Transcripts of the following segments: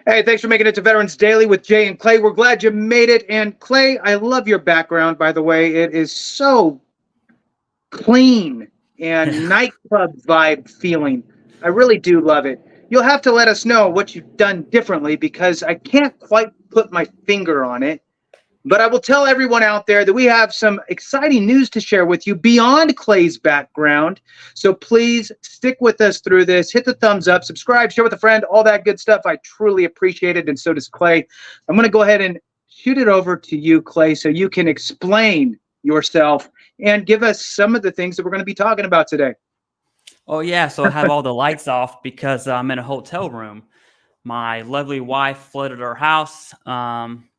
Hey, thanks for making it to Veterans Daily with Jay and Clay. We're glad you made it. And Clay, I love your background, by the way. It is so clean and nightclub vibe feeling. I really do love it. You'll have to let us know what you've done differently because I can't quite put my finger on it. But I will tell everyone out there that we have some exciting news to share with you beyond Clay's background. So please stick with us through this. Hit the thumbs up, subscribe, share with a friend, all that good stuff. I truly appreciate it, and so does Clay. I'm going to go ahead and shoot it over to you, Clay, so you can explain yourself and give us some of the things that we're going to be talking about today. Oh, yeah. So I have all the lights off because I'm in a hotel room. My lovely wife flooded our house.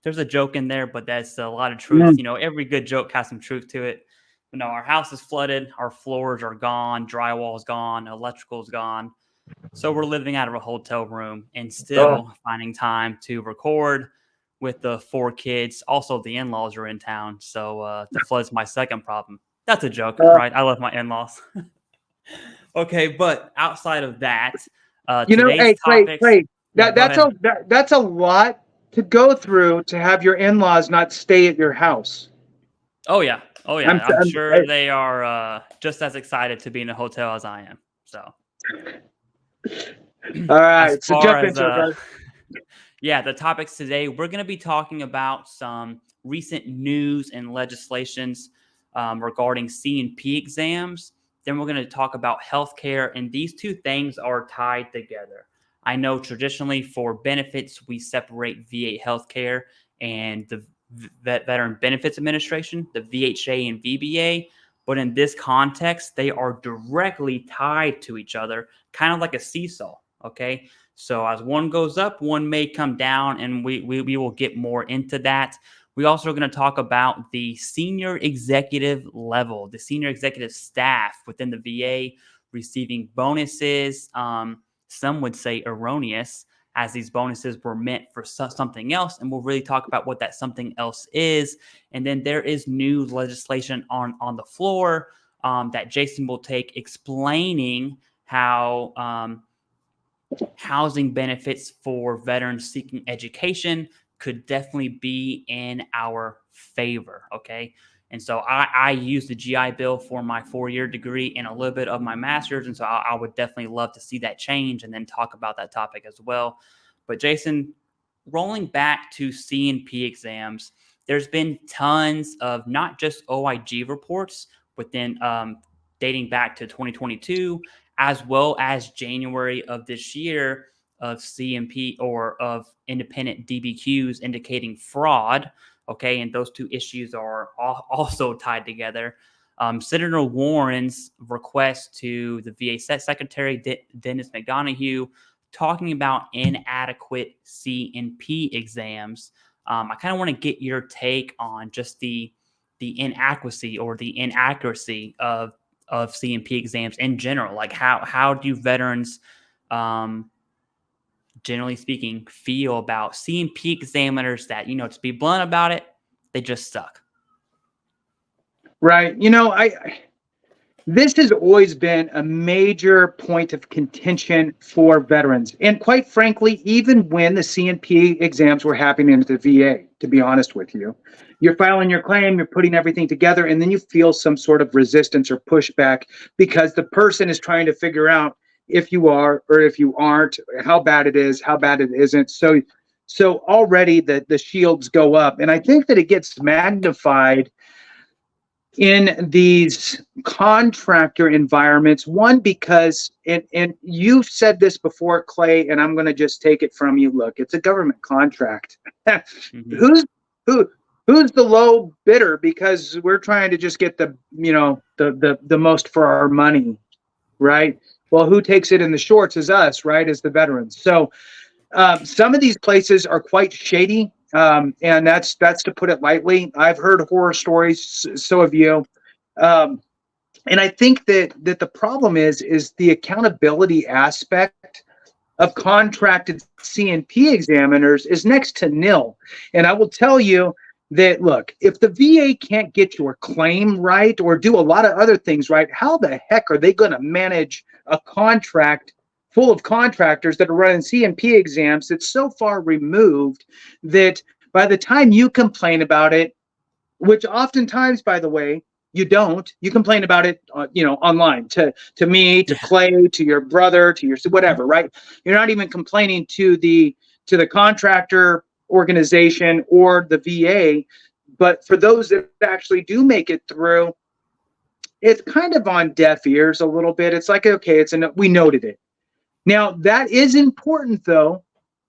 There's a joke in there, but that's a lot of truth. You know, every good joke has some truth to it. But no, our house is flooded. Our floors are gone. Drywall is gone. Electrical is gone. So we're living out of a hotel room and still finding time to record with the 4 kids. Also, the in-laws are in town. So the flood's my second problem. That's a joke, right? I love my in-laws. Okay, but outside of that, today's topics. Clay, that's a lot to go through to have your in-laws not stay at your house. Oh yeah. I'm sure they are just as excited to be in a hotel as I am. So. All right. So jump into it. Yeah, the topics today, we're going to be talking about some recent news and legislations regarding C&P exams. Then we're going to talk about healthcare, and these two things are tied together. I know traditionally for benefits, we separate VA healthcare and the Veteran Benefits Administration, the VHA and VBA. But in this context, they are directly tied to each other, kind of like a seesaw, okay? So as one goes up, one may come down, and we will get more into that. We also are going to talk about the senior executive level, the senior executive staff within the VA receiving bonuses. Some would say erroneous, as these bonuses were meant for something else. And we'll really talk about what that something else is. And then there is new legislation on the floor that Jason will take explaining how housing benefits for veterans seeking education could definitely be in our favor, okay? And so I use the GI Bill for my 4-year degree and a little bit of my master's, and so I would definitely love to see that change and then talk about that topic as well. But Jason, rolling back to C&P exams, there's been tons of not just OIG reports within dating back to 2022, as well as January of this year, of C&P or of independent DBQs indicating fraud. Okay, and those two issues are also tied together. Senator Warren's request to the VA Secretary, Dennis McDonough, talking about inadequate C&P exams. I kind of want to get your take on just the inadequacy or the inaccuracy of C&P exams in general. Like how do veterans, generally speaking, feel about C&P examiners that, to be blunt about it, they just suck? Right. This has always been a major point of contention for veterans. And quite frankly, even when the C&P exams were happening at the VA, to be honest with you, you're filing your claim, you're putting everything together, and then you feel some sort of resistance or pushback because the person is trying to figure out if you are or if you aren't, how bad it is, how bad it isn't. So already the shields go up. And I think that it gets magnified in these contractor environments. One, because, and you've said this before, Clay, and I'm going to just take it from you. Look, it's a government contract. Who's the low bidder? Because we're trying to just get the most for our money, right? Well, who takes it in the shorts is us, right? As the veterans. So some of these places are quite shady. And that's to put it lightly. I've heard horror stories, so have you. And I think that the problem is the accountability aspect of contracted C&P examiners is next to nil. And I will tell you that, look, if the VA can't get your claim right or do a lot of other things right, how the heck are they going to manage a contract full of contractors that are running C&P exams that's so far removed that by the time you complain about it, which oftentimes, by the way, you don't. You complain about it, online to me, to Clay, to your brother, to your whatever, right? You're not even complaining to the contractor organization or the VA. But for those that actually do make it through, it's kind of on deaf ears a little bit. It's like, okay, we noted it. Now that is important though,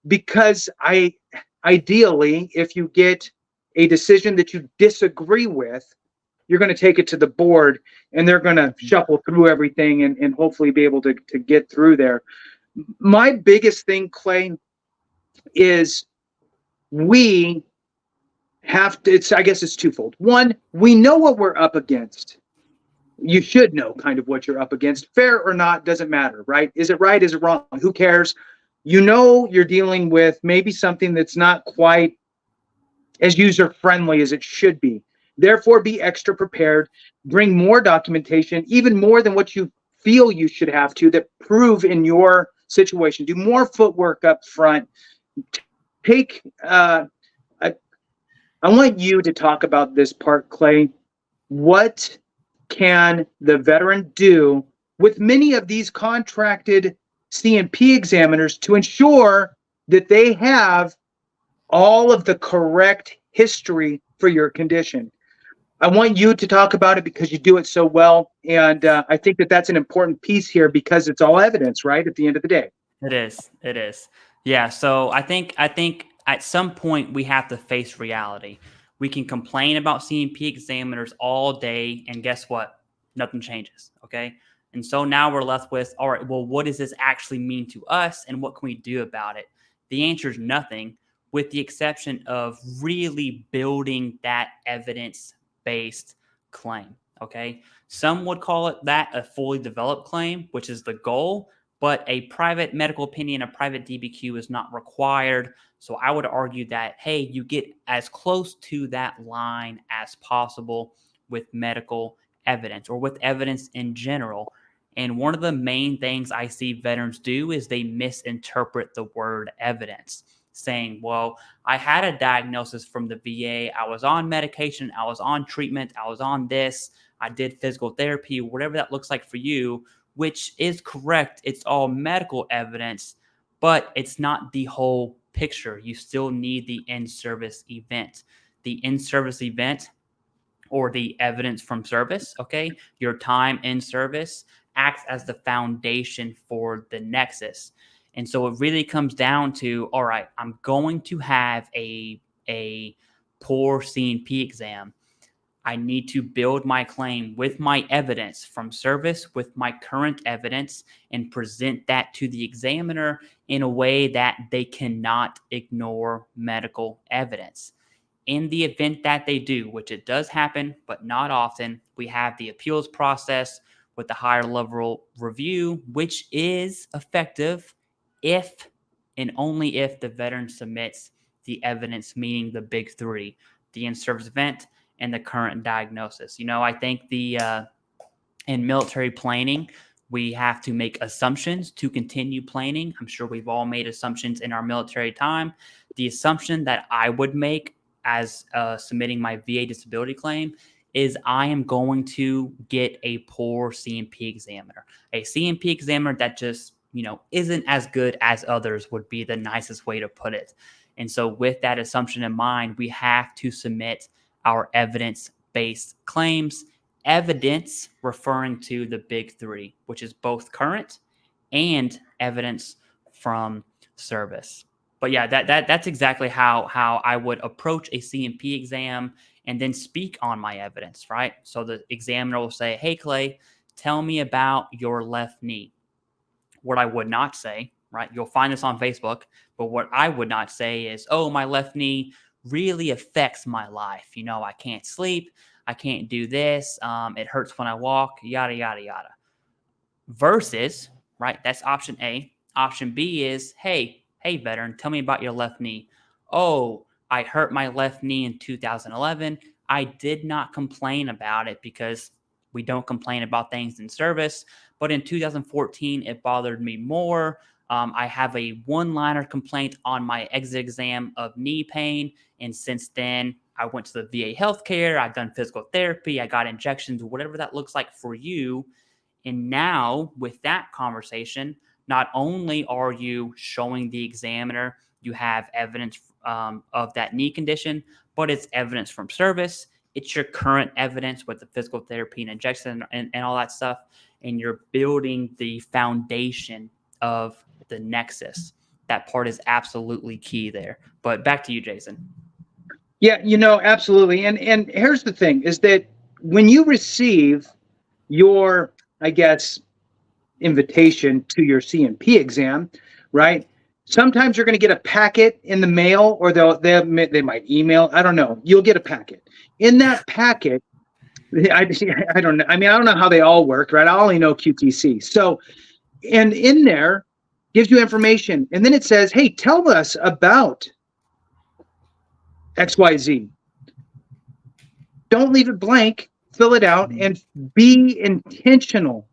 because ideally, if you get a decision that you disagree with, you're going to take it to the board and they're going to shuffle through everything and hopefully be able to get through there. My biggest thing, Clay, is we have to, I guess it's twofold. One, we know what we're up against. You should know kind of what you're up against. Fair or not, doesn't matter, right? Is it right? Is it wrong? Who cares? You know you're dealing with maybe something that's not quite as user-friendly as it should be. Therefore, be extra prepared. Bring more documentation, even more than what you feel you should have to, that prove in your situation. Do more footwork up front. Take, I want you to talk about this part, Clay. What can the veteran do with many of these contracted C&P examiners to ensure that they have all of the correct history for your condition? I want you to talk about it because you do it so well. And I think that that's an important piece here because it's all evidence, right? At the end of the day. It is. It is. Yeah. So I think at some point we have to face reality. We can complain about C&P examiners all day, and guess what? Nothing changes. Okay. And so now we're left with, all right, well, what does this actually mean to us, and what can we do about it? The answer is nothing, with the exception of really building that evidence-based claim. Okay. Some would call it that a fully developed claim, which is the goal, but a private medical opinion, a private DBQ is not required. So I would argue that, hey, you get as close to that line as possible with medical evidence or with evidence in general. And one of the main things I see veterans do is they misinterpret the word evidence, saying, well, I had a diagnosis from the VA. I was on medication. I was on treatment. I was on this. I did physical therapy, whatever that looks like for you, which is correct. It's all medical evidence, but it's not the whole picture. You still need the in-service event. The in-service event, or the evidence from service, okay, your time in service, acts as the foundation for the nexus. And so it really comes down to, all right, I'm going to have a poor C&P exam. I need to build my claim with my evidence from service, with my current evidence, and present that to the examiner in a way that they cannot ignore medical evidence. In the event that they do, which it does happen, but not often, we have the appeals process with the higher level review, which is effective if and only if the veteran submits the evidence, meaning the big three: the in-service event and the current diagnosis. I think in military planning, we have to make assumptions to continue planning. I'm sure we've all made assumptions in our military time. The assumption that I would make as submitting my VA disability claim is I am going to get a poor C&P examiner. A C&P examiner that just, isn't as good as others would be the nicest way to put it. And so with that assumption in mind, we have to submit our evidence-based claims, evidence referring to the big three, which is both current and evidence from service. But yeah, that's exactly how I would approach a C&P exam and then speak on my evidence, right? So the examiner will say, hey, Clay, tell me about your left knee. What I would not say, right? You'll find this on Facebook, but what I would not say is, oh, my left knee really affects my life. I can't sleep. I can't do this. It hurts when I walk, yada, yada, yada. Versus, right? That's option A. Option B is, hey, veteran, tell me about your left knee. Oh, I hurt my left knee in 2011. I did not complain about it because We don't complain about things in service. But in 2014, it bothered me more. I have a one-liner complaint on my exit exam of knee pain. And since then, I went to the VA healthcare. I've done physical therapy. I got injections, whatever that looks like for you. And now with that conversation, not only are you showing the examiner you have evidence of that knee condition, but it's evidence from service. It's your current evidence with the physical therapy and injection and all that stuff. And you're building the foundation of the nexus. That part is absolutely key there. But back to you, Jason. Yeah, absolutely. And here's the thing is that when you receive your, I guess, invitation to your C&P exam, right? Sometimes you're going to get a packet in the mail, or they might email. I don't know. You'll get a packet. In that packet, I don't know. I mean, I don't know how they all work, right? I only know QTC. So, and in there gives you information, and then it says, "Hey, tell us about XYZ." Don't leave it blank. Fill it out and be intentional,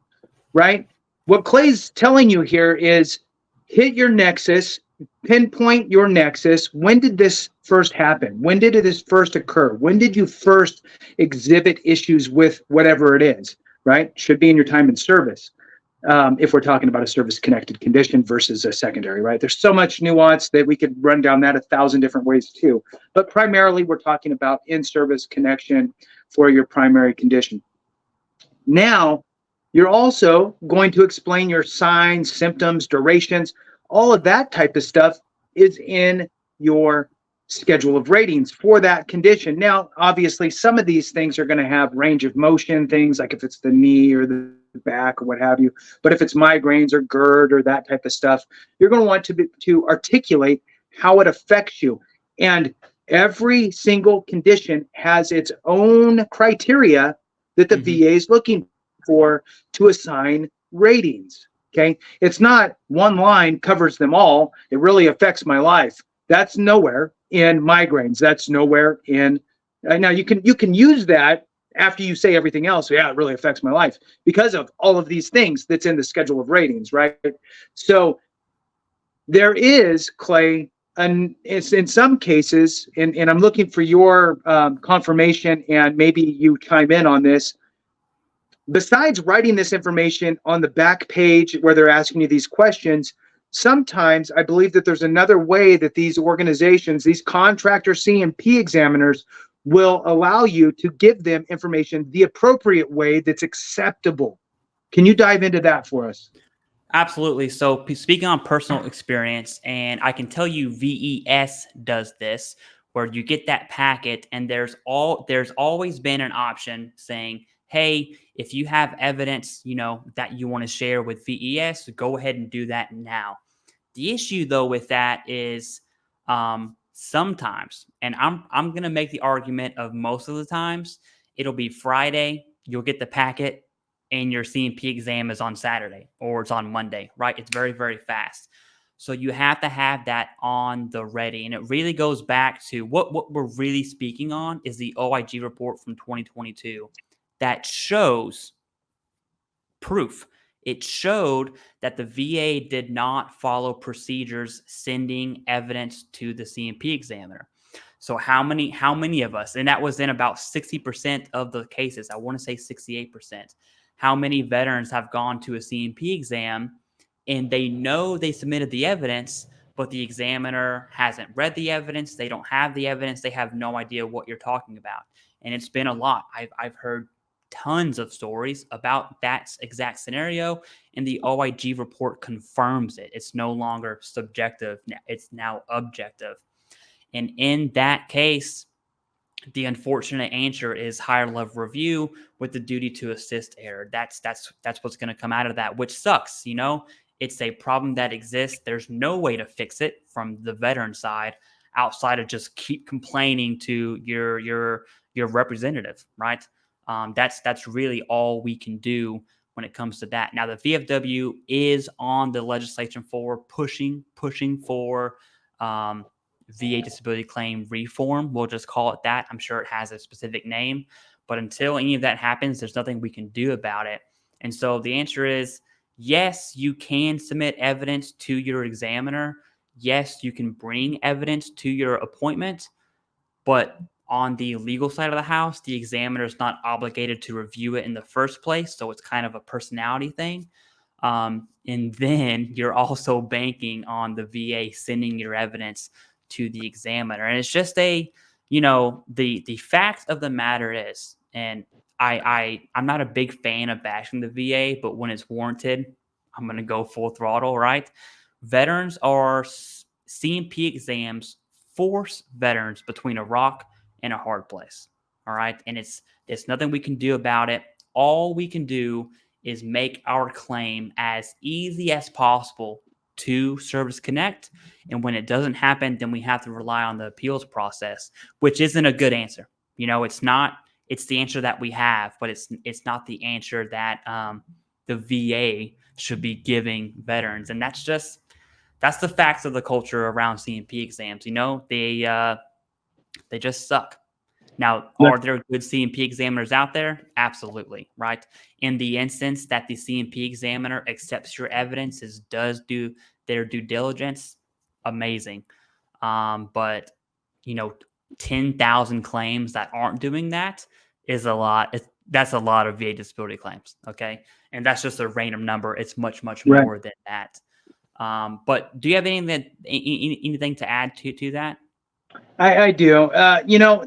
right? What Clay's telling you here is hit your nexus, pinpoint your nexus. When did this first happen? When did this first occur? When did you first exhibit issues with whatever it is, right? Should be in your time in service. If we're talking about a service-connected condition versus a secondary, right? There's so much nuance that we could run down that 1,000 different ways too. But primarily, we're talking about in-service connection for your primary condition. Now, you're also going to explain your signs, symptoms, durations. All of that type of stuff is in your schedule of ratings for that condition. Now, obviously, some of these things are going to have range of motion things, like if it's the knee or the back or what have you. But if it's migraines or GERD or that type of stuff, you're going to want to articulate how it affects you. And every single condition has its own criteria that the VA is looking for to assign ratings. Okay. It's not one line covers them all. It really affects my life. That's nowhere in migraines. That's nowhere in. Now you can use that after you say everything else. Yeah, it really affects my life because of all of these things that's in the schedule of ratings, right? So there is, Clay, and it's in some cases, and I'm looking for your confirmation, and maybe you chime in on this. Besides writing this information on the back page where they're asking you these questions, sometimes I believe that there's another way that these organizations, these contractor C&P examiners, will allow you to give them information the appropriate way that's acceptable. Can you dive into that for us? Absolutely. So speaking on personal experience, and I can tell you VES does this, where you get that packet and there's always been an option saying, hey, if you have evidence, that you want to share with VES, go ahead and do that now. The issue though with that is sometimes, and I'm going to make the argument of most of the times, it'll be Friday, you'll get the packet, and your C&P exam is on Saturday or it's on Monday, right? It's very, very fast. So you have to have that on the ready. And it really goes back to what we're really speaking on is the OIG report from 2022 that shows proof. It showed that the VA did not follow procedures sending evidence to the C&P examiner. So how many of us, and that was in about 60% of the cases, I want to say 68%, how many veterans have gone to a C&P exam and they know they submitted the evidence, but the examiner hasn't read the evidence, they don't have the evidence, they have no idea what you're talking about. And it's been a lot. I've heard tons of stories about that exact scenario, and the OIG report confirms it. It's no longer subjective, it's now objective. And in that case, the unfortunate answer is higher level review with the duty to assist error. That's what's going to come out of that, which sucks. It's a problem that exists. There's no way to fix it from the veteran side outside of just keep complaining to your representative, right? That's really all we can do when it comes to that. Now, the VFW is on the legislation for pushing for VA disability claim reform. We'll just call it that. I'm sure it has a specific name, but until any of that happens, there's nothing we can do about it. And so the answer is yes, you can submit evidence to your examiner. Yes, you can bring evidence to your appointment, but on the legal side of the house, the examiner is not obligated to review it in the first place. So it's kind of a personality thing. And then you're also banking on the VA sending your evidence to the examiner. And it's just the fact of the matter is, and I'm not a big fan of bashing the VA, but when it's warranted, I'm going to go full throttle, right? Veterans are CMP exams force veterans between a rock and a hard place. All right. And it's nothing we can do about it. All we can do is make our claim as easy as possible to Service Connect. And when it doesn't happen, then we have to rely on the appeals process, which isn't a good answer. It's not, it's the answer that we have, but it's not the answer that the VA should be giving veterans. And that's the facts of the culture around CMP exams. They just suck. Now, are there good CMP examiners out there? Absolutely, right? In the instance that the CMP examiner accepts your evidence, does do their due diligence, amazing. But 10,000 claims that aren't doing that is a lot. That's a lot of VA disability claims, okay? And that's just a random number. It's much, much more than that. But do you have anything to add to that? I do.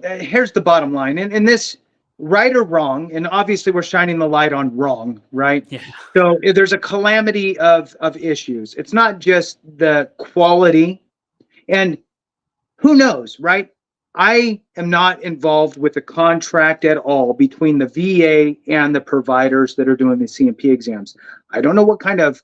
Here's the bottom line. And this, right or wrong, and obviously we're shining the light on wrong, right? Yeah. So there's a calamity of issues. It's not just the quality. And who knows, right? I am not involved with the contract at all between the VA and the providers that are doing the CMP exams. I don't know what kind of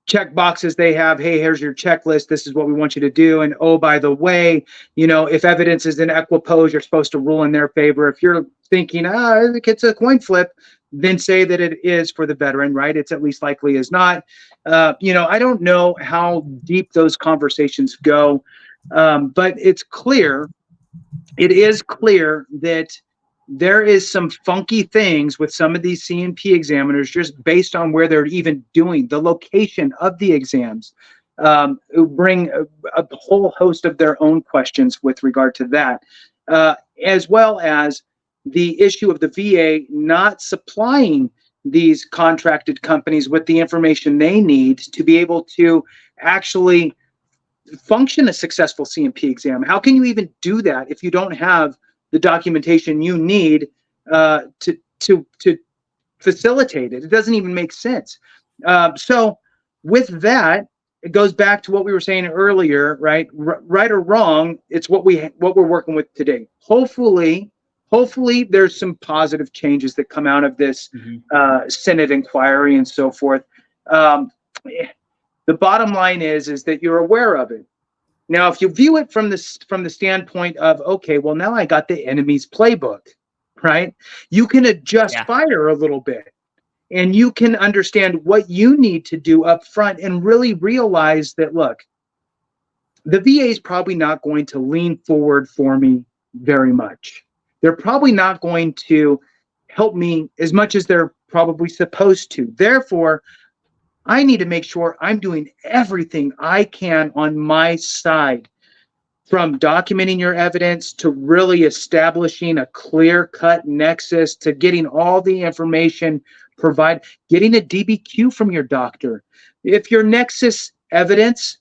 check boxes they have. Hey, here's your checklist. This is what we want you to do. And oh, by the way, if evidence is in equipoise, you're supposed to rule in their favor. If you're thinking, it's a coin flip, then say that it is for the veteran, right? It's at least likely is not. I don't know how deep those conversations go, but it is clear that there is some funky things with some of these CMP examiners just based on where they're even doing the location of the exams, who bring a whole host of their own questions with regard to that, as well as the issue of the VA not supplying these contracted companies with the information they need to be able to actually function a successful CMP exam. How can you even do that if you don't have the documentation you need to facilitate it? It doesn't even make sense. So with that, it goes back to what we were saying earlier, right? Right or wrong, it's what we're working with today. Hopefully there's some positive changes that come out of this Senate inquiry and so forth. The bottom line is that you're aware of it. Now, if you view it from the standpoint of, okay, well, now I got the enemy's playbook, right? You can adjust fire a little bit, and you can understand what you need to do up front and really realize that, look, the VA is probably not going to lean forward for me very much. They're probably not going to help me as much as they're probably supposed to. Therefore, I need to make sure I'm doing everything I can on my side, from documenting your evidence to really establishing a clear-cut nexus to getting all the information getting a DBQ from your doctor. If your nexus evidence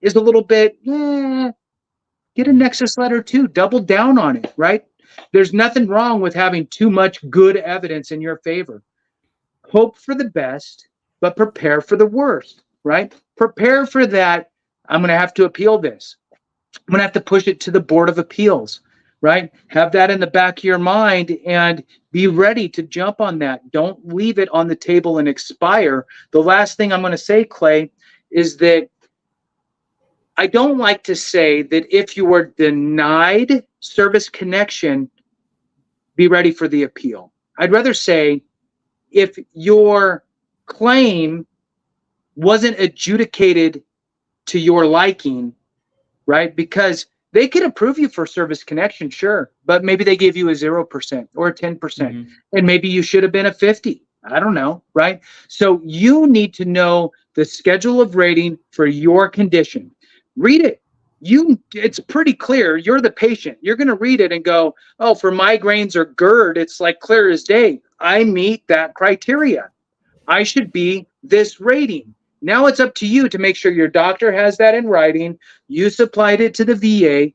is a little bit, get a nexus letter too. Double down on it, right? There's nothing wrong with having too much good evidence in your favor. Hope for the best, but prepare for the worst, right? Prepare for that. I'm going to have to appeal this. I'm going to have to push it to the Board of Appeals, right? Have that in the back of your mind and be ready to jump on that. Don't leave it on the table and expire. The last thing I'm going to say, Clay, is that I don't like to say that if you were denied service connection, be ready for the appeal. I'd rather say if your claim wasn't adjudicated to your liking, right? Because they could approve you for service connection, sure, but maybe they gave you a 0% or a 10%, and maybe you should have been a 50. I don't know, right? So you need to know the schedule of rating for your condition. Read it. It's pretty clear. You're the patient. You're going to read it and go, oh, for migraines or GERD, it's like clear as day. I meet that criteria. I should be this rating. Now it's up to you to make sure your doctor has that in writing. You supplied it to the VA.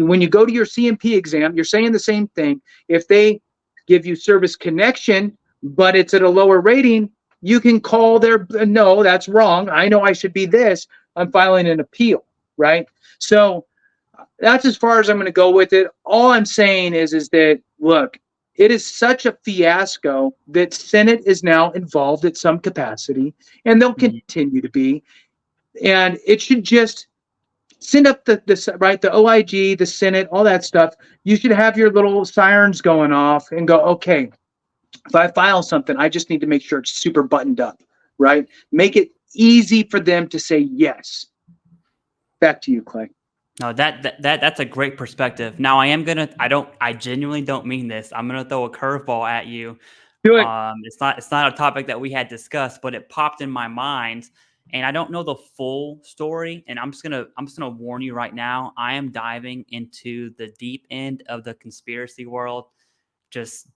When you go to your CMP exam, you're saying the same thing. If they give you service connection, but it's at a lower rating, you can call their, no, that's wrong. I know I should be this. I'm filing an appeal, right? So that's as far as I'm going to go with it. All I'm saying is that, look, it is such a fiasco that Senate is now involved at some capacity, and they'll continue to be. And it should just send up the OIG, the Senate, all that stuff. You should have your little sirens going off and go, okay, if I file something, I just need to make sure it's super buttoned up, right? Make it easy for them to say yes. Back to you, Clay. No, that's a great perspective. Now I genuinely don't mean this. I'm gonna throw a curveball at you. Do it. It's not a topic that we had discussed, but it popped in my mind, and I don't know the full story. And I'm just gonna warn you right now. I am diving into the deep end of the conspiracy world. Just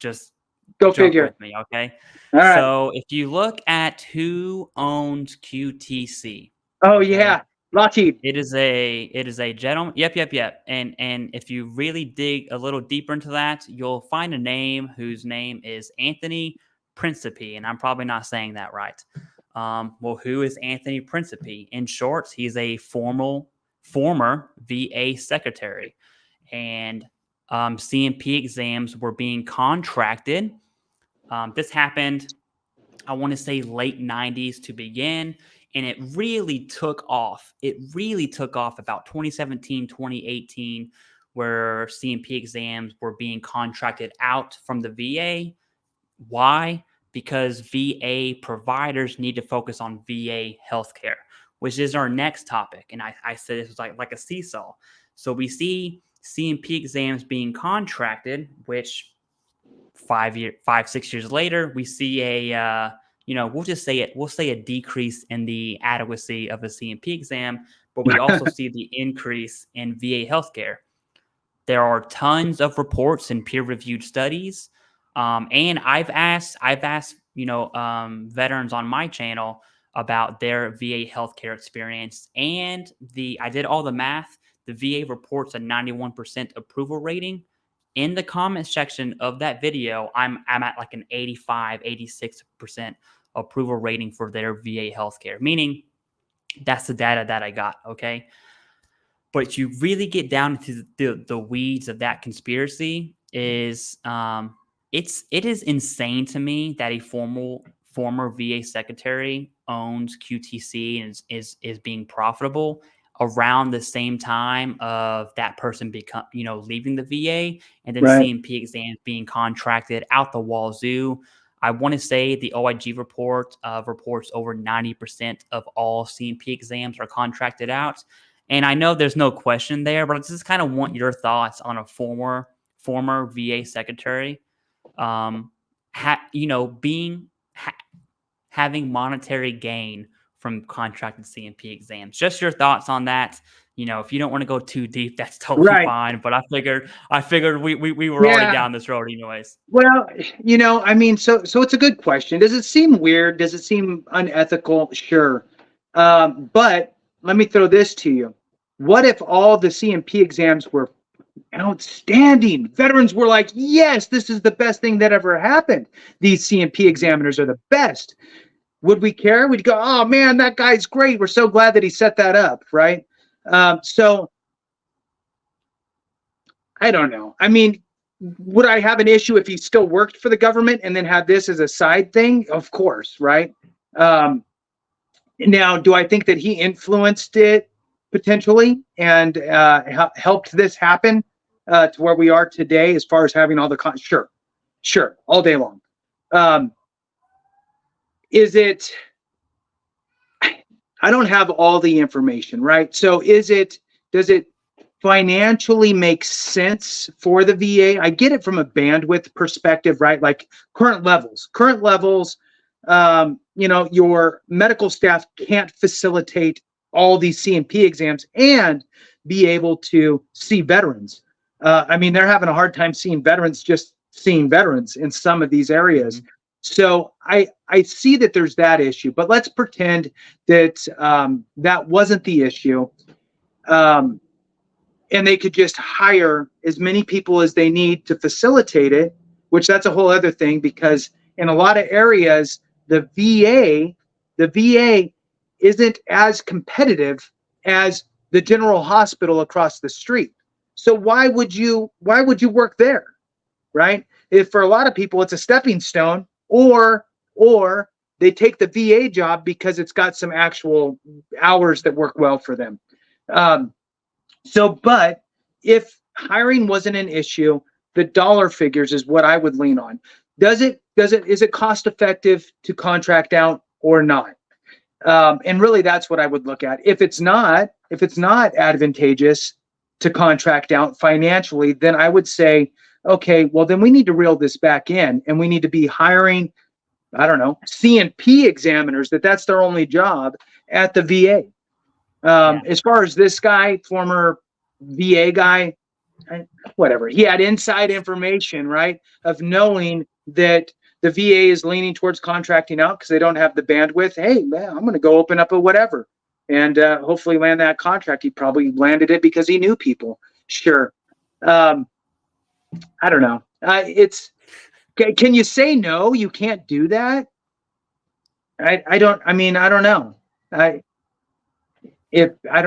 Go jump figure. with me, okay? All right. So if you look at who owns QTC, Oh okay? yeah, Lockheed. It is a gentleman. Yep. And if you really dig a little deeper into that, you'll find a name whose name is Anthony Principe, and I'm probably not saying that right. Well, who is Anthony Principe? In short, he's a former VA secretary, and CMP exams were being contracted. This happened, I want to say, late 90s to begin. And it really took off. It really took off about 2017, 2018, where CMP exams were being contracted out from the VA. Why? Because VA providers need to focus on VA healthcare, which is our next topic. And I said this was like a seesaw. So we see CMP exams being contracted, which 6 years later, we see we'll say a decrease in the adequacy of the CMP exam, but we also see the increase in VA healthcare. There are tons of reports and peer-reviewed studies, and I've asked veterans on my channel about their VA healthcare experience, and I did all the math. The VA reports a 91% approval rating. In the comment section of that video, I'm at like an 85, 86% approval rating for their VA healthcare, meaning that's the data that I got, okay? But you really get down into the weeds of that conspiracy is it is insane to me that a former VA secretary owns QTC and is being profitable around the same time of that person leaving the VA, and then Right. CMP exams being contracted out the wazoo. I want to say the OIG report reports over 90% of all CMP exams are contracted out. And I know there's no question there, but I just kind of want your thoughts on a former VA secretary, having monetary gain from contracted CMP exams. Just your thoughts on that. If you don't want to go too deep, that's totally fine. But I figured we were already down this road anyways. Well, so it's a good question. Does it seem weird? Does it seem unethical? Sure. But let me throw this to you. What if all the CMP exams were outstanding? Veterans were like, yes, this is the best thing that ever happened. These CMP examiners are the best. Would we care? We'd go, oh man, that guy's great. We're so glad that he set that up, right? So I don't know. I mean, would I have an issue if he still worked for the government and then had this as a side thing? Of course, right? Now, do I think that he influenced it potentially and helped this happen to where we are today as far as having all the sure, all day long. Is it, I don't have all the information, right? So does it financially makes sense for the VA. I get it from a bandwidth perspective, right? Like current levels, your medical staff can't facilitate all these C&P exams and be able to see veterans. I mean, they're having a hard time seeing veterans, just seeing veterans in some of these areas. Mm-hmm. So I see that there's that issue, but let's pretend that that wasn't the issue. And they could just hire as many people as they need to facilitate it, which that's a whole other thing, because in a lot of areas, the VA isn't as competitive as the general hospital across the street. So why would you work there, right? If for a lot of people it's a stepping stone, or they take the VA job because it's got some actual hours that work well for them. But if hiring wasn't an issue, the dollar figures is what I would lean on. Is it cost effective to contract out or not? And really that's what I would look at. If it's not advantageous to contract out financially, then I would say, okay, well then we need to reel this back in, and we need to be hiring, I don't know, C&P examiners, that's their only job at the VA. As far as this guy, former VA guy, whatever, he had inside information, right, of knowing that the VA is leaning towards contracting out because they don't have the bandwidth. Hey, man, I'm going to go open up a whatever and hopefully land that contract. He probably landed it because he knew people. Sure. I don't know. Can you say no? You can't do that. I don't know. I don't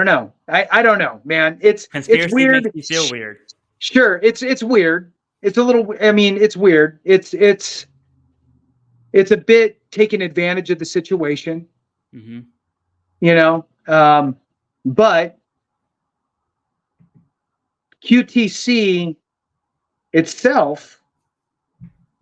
know. I don't know, man. It's weird. Makes you feel weird. Sure. It's weird. It's a little, I mean, it's weird. It's a bit taking advantage of the situation, but QTC itself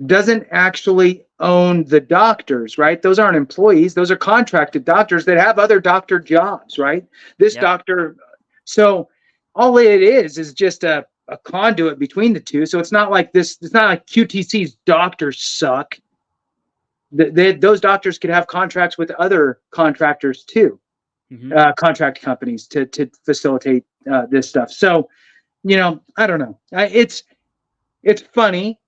doesn't actually own the doctors, right? Those aren't employees. Those are contracted doctors that have other doctor jobs, right? This doctor. So all it is just a conduit between the two. So it's not like QTC's doctors suck. Those doctors could have contracts with other contractors too, contract companies to facilitate this stuff. So, I don't know. It's funny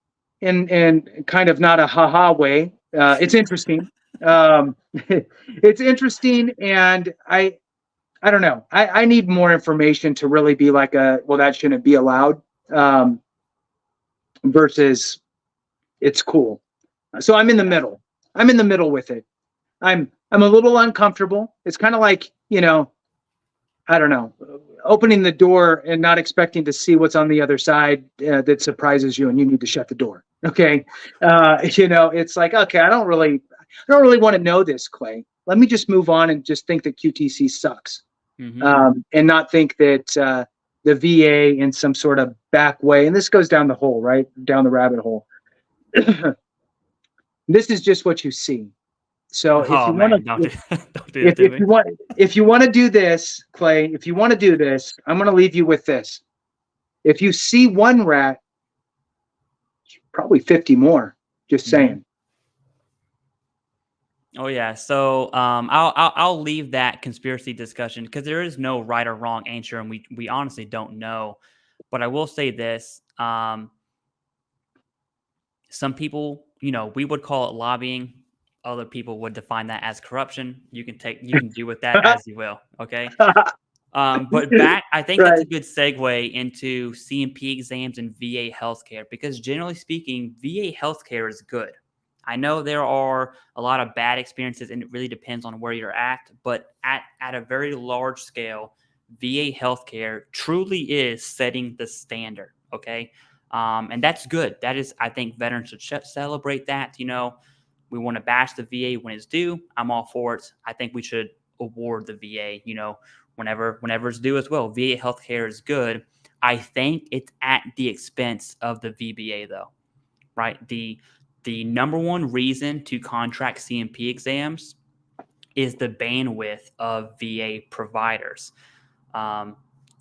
and kind of not a ha-ha way. It's interesting. It's interesting, and I don't know. I need more information to really be like that shouldn't be allowed, versus it's cool. So I'm in the middle. I'm in the middle with it. I'm a little uncomfortable. It's kind of like, I don't know, opening the door and not expecting to see what's on the other side that surprises you, and you need to shut the door. Okay. It's like, okay, I don't really want to know this, Clay. Let me just move on and just think that QTC sucks. And not think that the VA in some sort of back way, and this goes down the hole, right? Down the rabbit hole. This is just what you see. So if you want to do this, Clay, if you want to do this, I'm going to leave you with this. If you see one rat, probably 50 more. Just saying. Oh yeah. So I'll leave that conspiracy discussion because there is no right or wrong answer, and we honestly don't know. But I will say this: some people, we would call it lobbying. Other people would define that as corruption. You can do with that as you will. Okay. But I think that's a good segue into C&P exams and VA healthcare, because generally speaking, VA healthcare is good. I know there are a lot of bad experiences, and it really depends on where you're at. But at a very large scale, VA healthcare truly is setting the standard. Okay. And that's good. That is, I think veterans should celebrate that. We want to bash the VA when it's due. I'm all for it. I think we should award the VA, whenever it's due as well. VA healthcare is good. I think it's at the expense of the VBA though, right? The number one reason to contract C&P exams is the bandwidth of VA providers.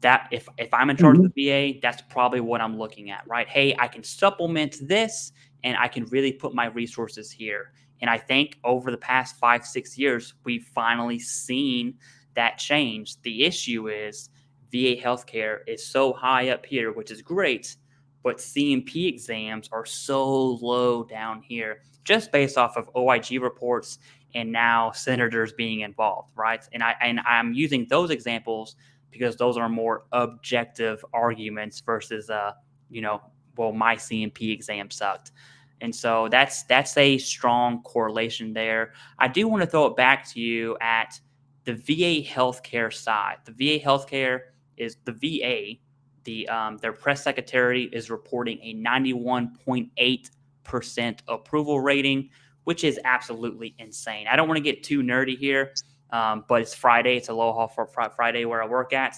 that if I'm in charge of the VA, that's probably what I'm looking at, right? Hey, I can supplement this and I can really put my resources here. And I think over the past 5-6 years, we've finally seen that change. The issue is VA healthcare is so high up here, which is great, but C&P exams are so low down here, just based off of OIG reports and now senators being involved, right? And I'm using those examples because those are more objective arguments versus, my C&P exam sucked. And so that's a strong correlation there. I do want to throw it back to you at the VA healthcare side. The VA healthcare is the VA. Their press secretary is reporting a 91.8% approval rating, which is absolutely insane. I don't want to get too nerdy here, but it's Friday. It's Aloha for Friday where I work at.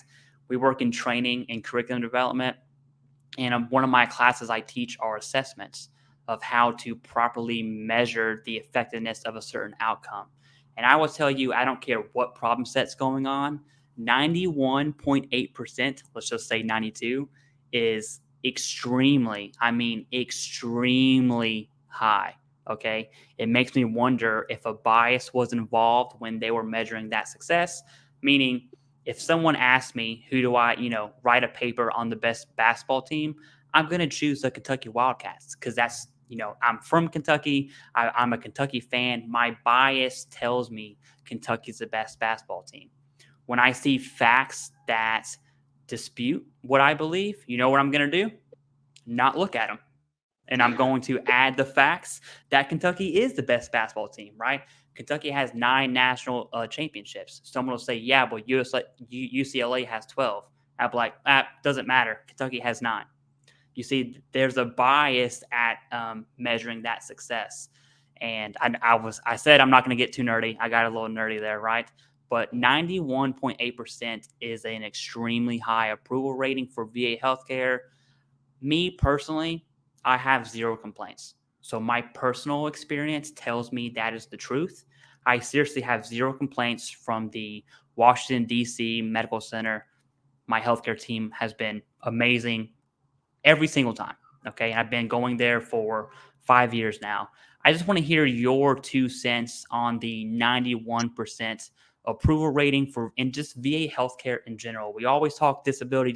We work in training and curriculum development. And one of my classes I teach are assessments of how to properly measure the effectiveness of a certain outcome. And I will tell you, I don't care what problem set's going on, 91.8%, let's just say 92, is extremely high. Okay. It makes me wonder if a bias was involved when they were measuring that success. Meaning, if someone asked me, who do I, write a paper on the best basketball team, I'm going to choose the Kentucky Wildcats because that's, I'm from Kentucky. I'm a Kentucky fan. My bias tells me Kentucky's the best basketball team. When I see facts that dispute what I believe, you know what I'm going to do? Not look at them. And I'm going to add the facts that Kentucky is the best basketball team, right? Kentucky has 9 national championships. Someone will say, yeah, but UCLA has 12. I'll be like, doesn't matter. Kentucky has 9. You see, there's a bias at measuring that success. And I said I'm not going to get too nerdy. I got a little nerdy there, right? But 91.8% is an extremely high approval rating for VA healthcare. Me personally, I have 0 complaints. So my personal experience tells me that is the truth. I seriously have 0 complaints from the Washington, D.C. Medical Center. My healthcare team has been amazing every single time. Okay. And I've been going there for 5 years now. I just want to hear your 2 cents on the 91% approval rating in just VA healthcare in general. We always talk disability.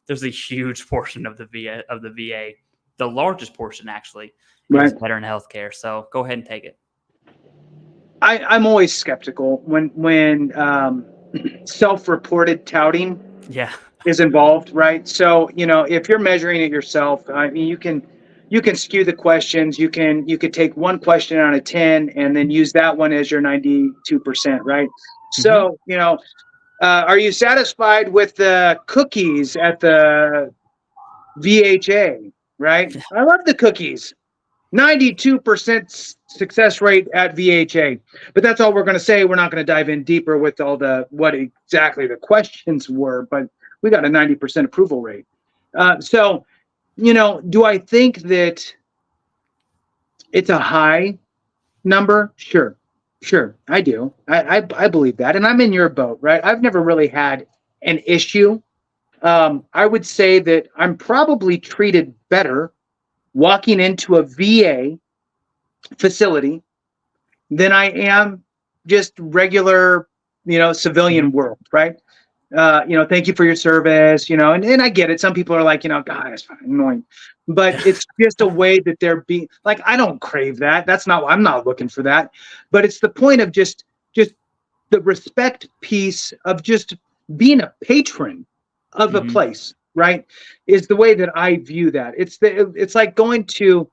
There's a huge portion of the VA. The largest portion actually is veteran healthcare. So go ahead and take it. I'm always skeptical when self-reported touting is involved, right? So, if you're measuring it yourself, I mean, you can skew the questions. You could take one question out of 10 and then use that one as your 92%, right? Mm-hmm. So, are you satisfied with the cookies at the VHA, right? I love the cookies. 92% success rate at VHA. But that's all we're going to say. We're not going to dive in deeper with what exactly the questions were, but we got a 90% approval rate. So, do I think that it's a high number? Sure, I do. I believe that. And I'm in your boat, right? I've never really had an issue. I would say that I'm probably treated better walking into a VA facility than I am just regular, civilian world, right? Thank you for your service, and I get it. Some people are like, God, that's annoying. But it's just a way that they're being like, I don't crave that. I'm not looking for that. But it's the point of just the respect piece of just being a patron of a place, right? Is the way that I view that. It's like going to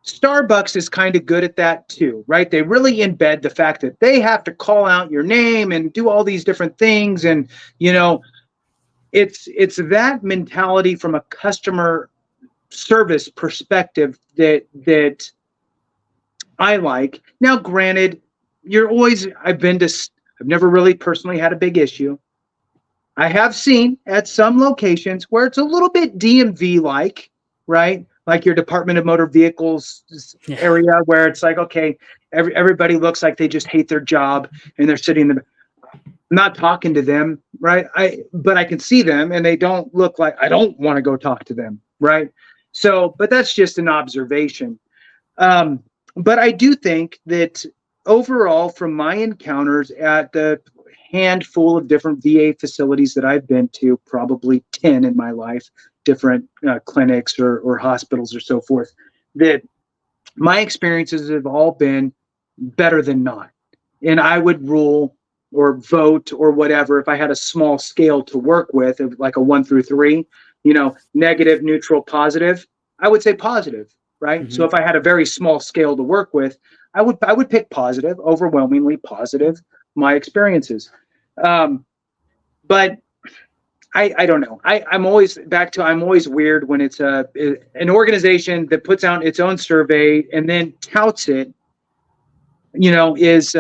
Starbucks is kind of good at that too, right? They really embed the fact that they have to call out your name and do all these different things. And, it's that mentality from a customer service perspective that I like. Now, granted, I've never really personally had a big issue. I have seen at some locations where it's a little bit DMV-like, right? Like your Department of Motor Vehicles area, where it's like, okay, everybody looks like they just hate their job and they're sitting in the. I'm not talking to them, right? But I can see them and they don't look like, I don't want to go talk to them, right? So, but that's just an observation. Um, but I do think that overall, from my encounters at the handful of different VA facilities that I've been to, probably 10 in my life, different clinics or hospitals or so forth, that my experiences have all been better than not. And I would rule or vote or whatever if I had a small scale to work with, like a 1 through 3, negative, neutral, positive. I would say positive, right? So Mm-hmm. if I had a very small scale to work with, I would pick positive, overwhelmingly positive. My experiences, but I don't know. I'm always weird when it's an organization that puts out its own survey and then touts it. Is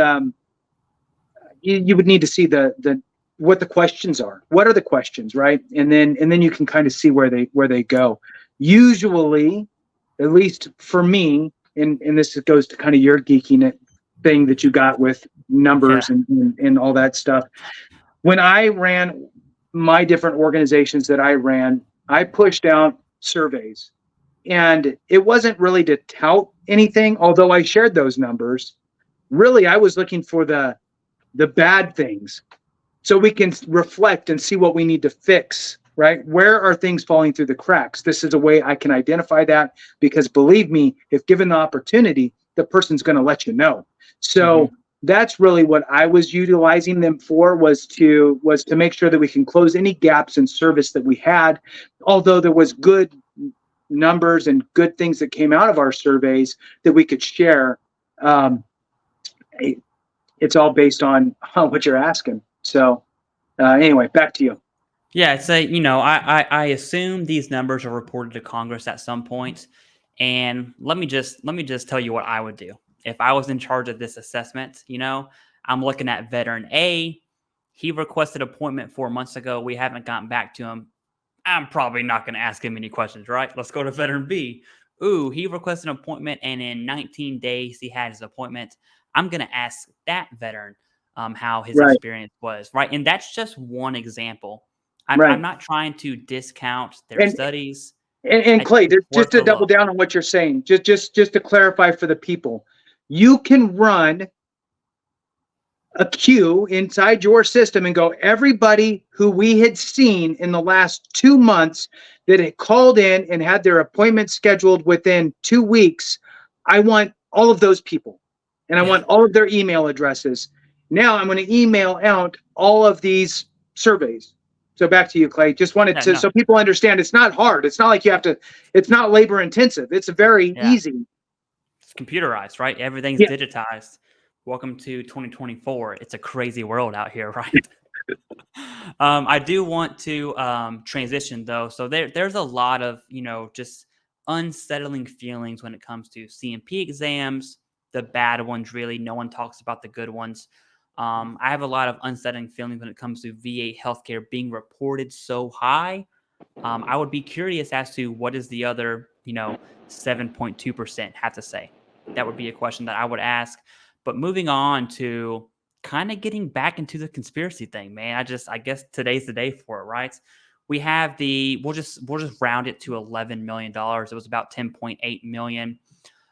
you would need to see the what the questions are. What are the questions, right? And then you can kind of see where they go. Usually, at least for me, and this goes to kind of your geeking thing that you got with Yeah. numbers and all that stuff. When I ran my different organizations that I ran, I pushed out surveys. And it wasn't really to tout anything, although I shared those numbers. Really, I was looking for the bad things so we can reflect and see what we need to fix, right? Where are things falling through the cracks? This is a way I can identify that, because believe me, if given the opportunity, the person's going to let you know. So Mm-hmm. that's really what I was utilizing them for, was to make sure that we can close any gaps in service that we had. Although there was good numbers and good things that came out of our surveys that we could share. Um, it's all based on what you're asking. So anyway, back to you. Yeah, it's I assume these numbers are reported to Congress at some point, and let me just tell you what I would do if I was in charge of this assessment. I'm looking at veteran A. He requested appointment 4 months ago. We haven't gotten back to him. I'm probably not going to ask him any questions, right? Let's go to veteran B. Ooh, he requested an appointment, and in 19 days he had his appointment. I'm going to ask that veteran how his Right, experience was, right? And that's just one example. I'm right. not trying to discount their And studies. and Clay, It's just worth to a double look. down on what you're saying, just to clarify for the people, you can run a queue inside your system and go, everybody who we had seen in the last 2 months that had called in and had their appointment scheduled within 2 weeks, I want all of those people and I Yeah, want all of their email addresses. Now I'm going to email out all of these surveys. So back to you, Clay. Just wanted yeah, to, no, so people understand, it's not hard. It's not like you have to, it's not labor intensive. It's very yeah. easy. It's computerized, right? Everything's Yeah. digitized. Welcome to 2024. It's a crazy world out here, right? I do want to transition though. So there's a lot of just unsettling feelings when it comes to CMP exams. The bad ones, really. No one talks about the good ones. I have a lot of unsettling feelings when it comes to VA healthcare being reported so high. I would be curious as to what is the other 7.2% have to say. That would be a question that I would ask. But moving on to kind of getting back into the conspiracy thing, man. I guess today's the day for it, right? We have we'll just round it to $11 million. It was about 10.8 million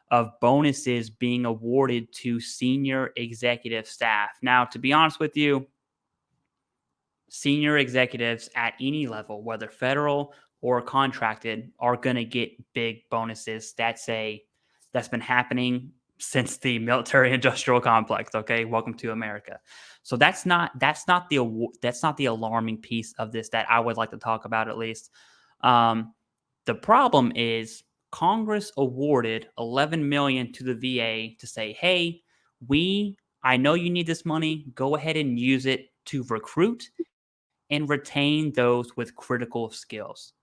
of bonuses being awarded to senior executive staff. Now, to be honest with you, senior executives at any level, whether federal or contracted, are going to get big bonuses. That's been happening since the military industrial complex. Okay, welcome to America. So that's not the alarming piece of this that I would like to talk about at least. Um, the problem is Congress awarded 11 million to the VA to say, hey, I know you need this money. Go ahead and use it to recruit and retain those with critical skills.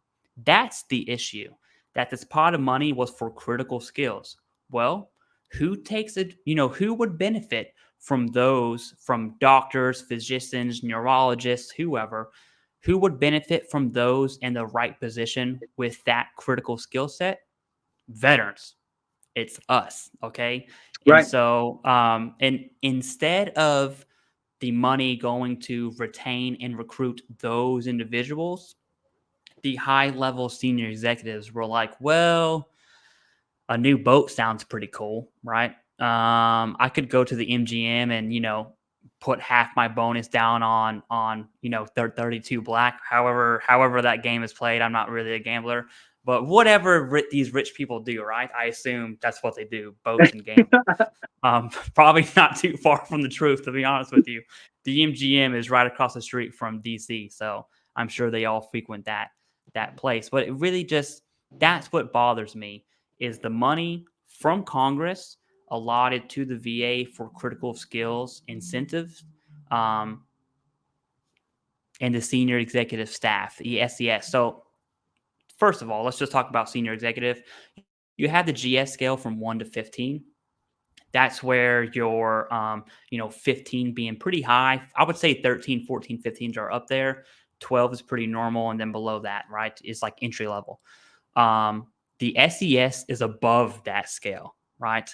That's the issue. That this pot of money was for critical skills. Well, who takes it? Who would benefit from doctors, physicians, neurologists, whoever, who would benefit from those in the right position with that critical skill set? Veterans. It's us. Okay. And Right. so, and instead of the money going to retain and recruit those individuals, the high-level senior executives were like, well, a new boat sounds pretty cool, right? I could go to the MGM and, put half my bonus down on 32 black. However that game is played. I'm not really a gambler, but whatever these rich people do, right? I assume that's what they do, boats and gambling. Probably not too far from the truth, to be honest with you. The MGM is right across the street from DC, so I'm sure they all frequent that place. But it really that's what bothers me, is the money from Congress allotted to the VA for critical skills incentives, and the senior executive staff, the SES. So first of all, let's just talk about senior executive. You have the GS scale from 1 to 15. That's where your 15 being pretty high. I would say 13, 14, 15s are up there. 12 is pretty normal, and then below that, right, is like entry level. The SES is above that scale, right?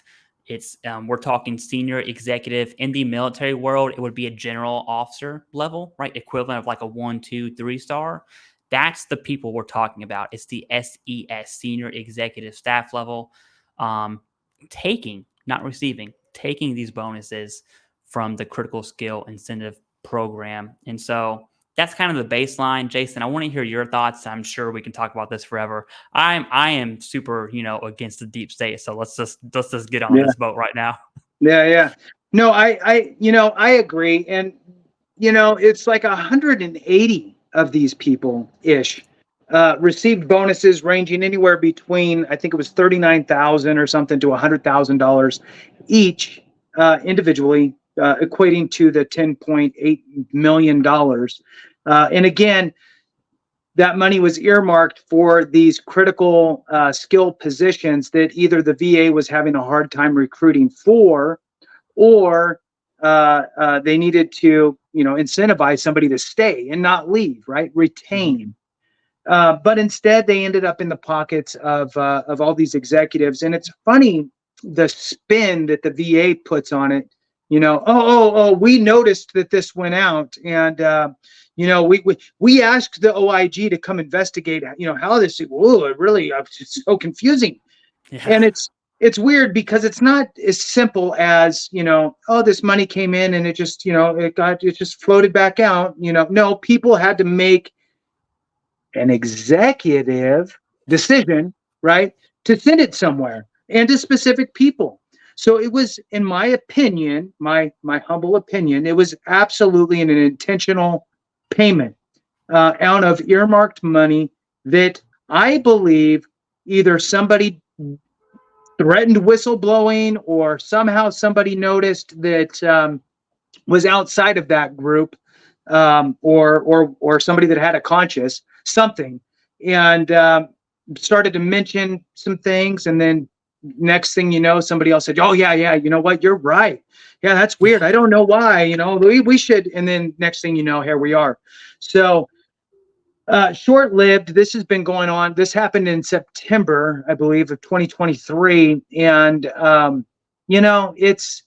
It's we're talking senior executive. In the military world, it would be a general officer level, right? Equivalent of like a 1, 2, 3 star. That's the people we're talking about. It's the SES, senior executive staff level, not receiving, taking these bonuses from the critical skill incentive program. And so that's kind of the baseline. Jason, I want to hear your thoughts. I'm sure we can talk about this forever. I am super, against the deep state. So let's just get on this boat right now. Yeah. No, I agree. And, it's like 180 of these people ish received bonuses ranging anywhere between, I think it was $39,000 or something to $100,000 each individually, equating to the $10.8 million. And again, that money was earmarked for these critical skill positions that either the VA was having a hard time recruiting for, or they needed to, incentivize somebody to stay and not leave, right? Retain. But instead, they ended up in the pockets of all these executives. And it's funny, the spin that the VA puts on it. We noticed that this went out, and we asked the OIG to come investigate, how this. It really it's so confusing, and it's weird because it's not as simple as this money came in and it just it just floated back out. No, people had to make an executive decision, right, to send it somewhere and to specific people. So it was, in my opinion, my humble opinion, it was absolutely an intentional payment out of earmarked money that I believe either somebody threatened whistleblowing or somehow somebody noticed that was outside of that group, or somebody that had a conscience, something, and started to mention some things, and then next thing you know, somebody else said, oh yeah, you know what, you're right, yeah, that's weird, I don't know why, we should, and then next thing you know, here we are. So short-lived. This has been going on. This happened in September, I believe, of 2023, and it's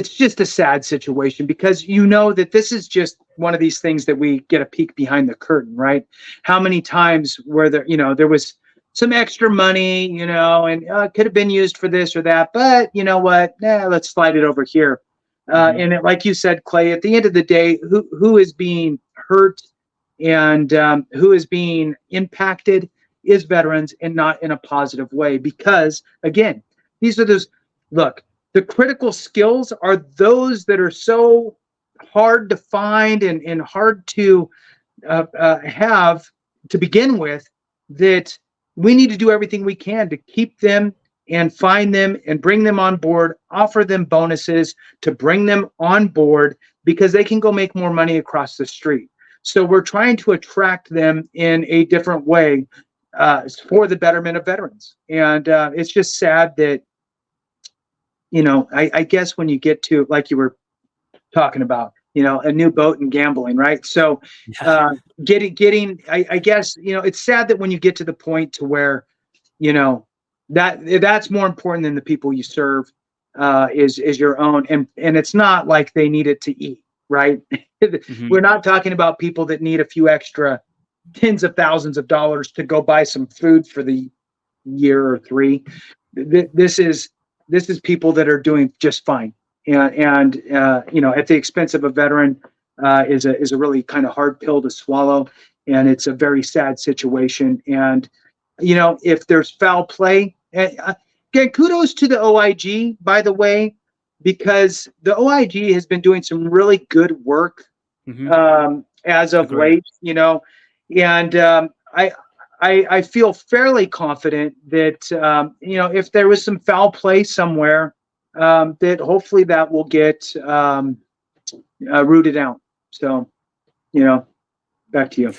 just a sad situation, because that this is just one of these things that we get a peek behind the curtain, right? How many times where there was some extra money, and it could have been used for this or that, but you know what? Let's slide it over here. And like you said, Clay, at the end of the day, who is being hurt and who is being impacted is veterans, and not in a positive way, because again, these are those, look, the critical skills are those that are so hard to find and hard to have to begin with, that we need to do everything we can to keep them and find them and bring them on board, offer them bonuses to bring them on board, because they can go make more money across the street. So we're trying to attract them in a different way for the betterment of veterans. And it's just sad that, I guess when you get to, like you were talking about, a new boat and gambling, right? So getting, I guess, it's sad that when you get to the point to where, that's more important than the people you serve, is your own. And it's not like they need it to eat. right? Mhm. We're not talking about people that need a few extra tens of thousands of dollars to go buy some food for the year or three. This is people that are doing just fine, and at the expense of a veteran is a really kind of hard pill to swallow, and it's a very sad situation. And if there's foul play, again, kudos to the OIG, by the way, because the OIG has been doing some really good work Mhm. as of Agreed. late, and I feel fairly confident that if there was some foul play somewhere, that hopefully that will get rooted out. So, back to you.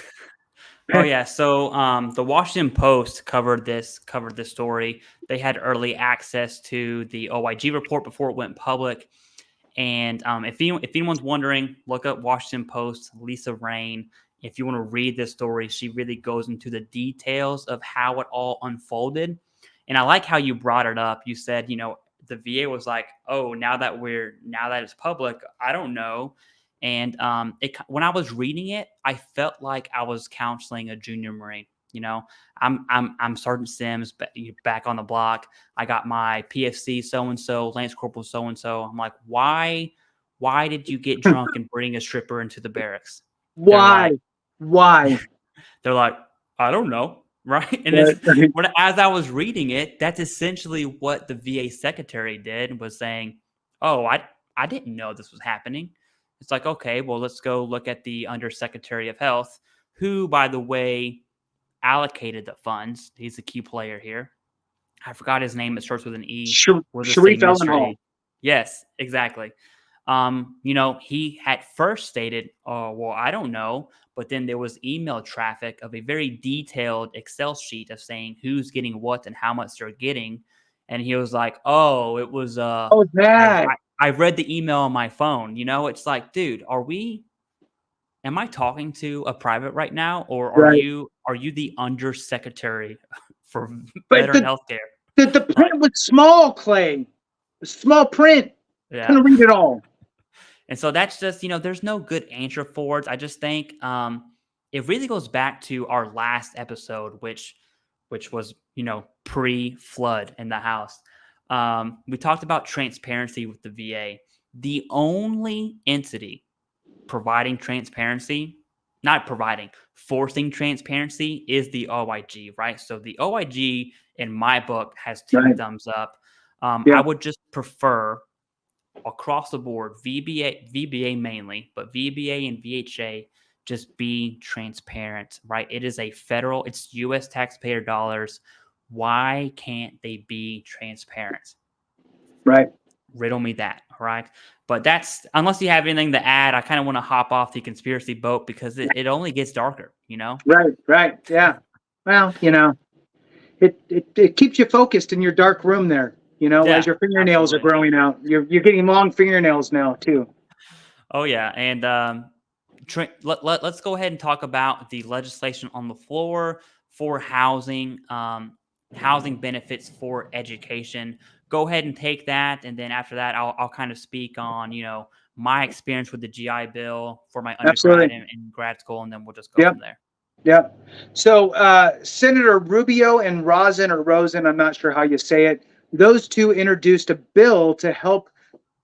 Oh yeah, so the Washington Post covered this story. They had early access to the OIG report before it went public. And if anyone's wondering, look up Washington Post, Lisa Rain. If you want to read this story, she really goes into the details of how it all unfolded. And I like how you brought it up. You said, the VA was like, "Oh, now that it's public, I don't know." And when I was reading it, I felt like I was counseling a junior Marine. I'm Sergeant Sims, back on the block. I got my PFC so and so, Lance Corporal so and so. I'm like, why did you get drunk and bring a stripper into the barracks? They're Why? like, Why? they're like, I don't know, right? And Right, right. as I was reading it, that's essentially what the VA secretary did, was saying, "Oh, I didn't know this was happening." It's like, okay, well, let's go look at the Undersecretary of Health, who, by the way, allocated the funds. He's a key player here. I forgot his name. It starts with an E. We're the Sharif same Ellen Hall. ministry. Yes, exactly. He had first stated, "Oh, well, I don't know," but then there was email traffic of a very detailed Excel sheet of saying who's getting what and how much they're getting, and he was like, "Oh, it was Oh, I that. I read the email on my phone." It's like, dude, am I talking to a private right now, or are Right. you the undersecretary for But veteran the, healthcare? the, the Like, print was small, Clay. Small print. yeah. Couldn't read it all. And so that's just, there's no good answer for it. I just think it really goes back to our last episode, which was, pre-flood in the house. We talked about transparency with the VA. The only entity providing transparency, not providing, forcing transparency is the OIG, right? So the OIG, in my book, has two Right. thumbs up. Yeah. I would just prefer across the board, VBA mainly, but VBA and VHA, just be transparent, right? It is it's US taxpayer dollars. Why can't they be transparent? Right. Riddle me that, all right? But that's, unless you have anything to add, I kind of want to hop off the conspiracy boat because it only gets darker, Right. Right. Yeah. Well, it keeps you focused in your dark room there, as Yeah, your fingernails are absolutely. growing out. You're getting long fingernails now too. Oh, yeah. And let's go ahead and talk about the legislation on the floor for housing, housing benefits for education. Go ahead and take that, and then after that, I'll kind of speak on my experience with the GI Bill for my undergrad Absolutely. and grad school, and then we'll just go Yep. from there. Yep. So Senator Rubio and Rosen, I'm not sure how you say it, those two introduced a bill to help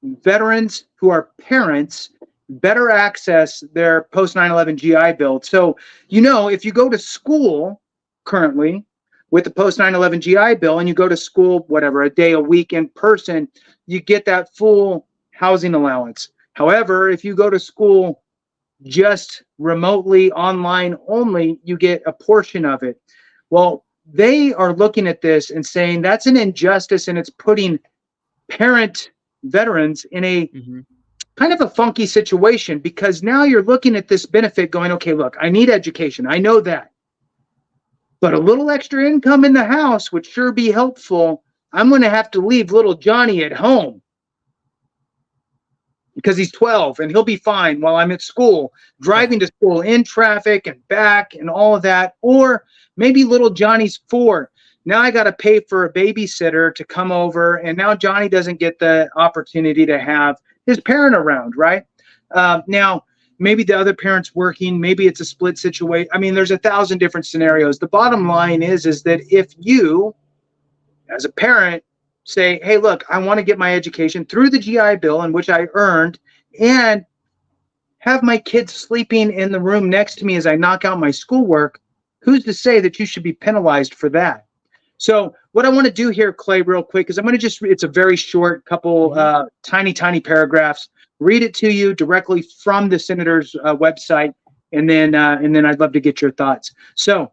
veterans who are parents better access their post 9/11 GI Bill. So, if you go to school currently with the post 9/11 GI Bill and you go to school, whatever, a day a week in person, you get that full housing allowance. However, if you go to school just remotely, online only, you get a portion of it. Well, they are looking at this and saying that's an injustice, and it's putting parent veterans in a kind of a funky situation, because now you're looking at this benefit going, okay, look, I need education. I know that. But a little extra income in the house would sure be helpful. I'm going to have to leave little Johnny at home because he's 12 and he'll be fine while I'm at school, driving to school in traffic and back and all of that. Or maybe little Johnny's 4. Now I got to pay for a babysitter to come over, and now Johnny doesn't get the opportunity to have his parent around, right? Now, maybe the other parent's working, maybe it's a split situation. I mean, there's 1,000 different scenarios. The bottom line is that if you, as a parent, say, hey, look, I want to get my education through the GI Bill in which I earned, and have my kids sleeping in the room next to me as I knock out my schoolwork, who's to say that you should be penalized for that? So what I want to do here, Clay, real quick, is I'm going to it's a very short couple, tiny paragraphs, read it to you directly from the senator's website, and then I'd love to get your thoughts. So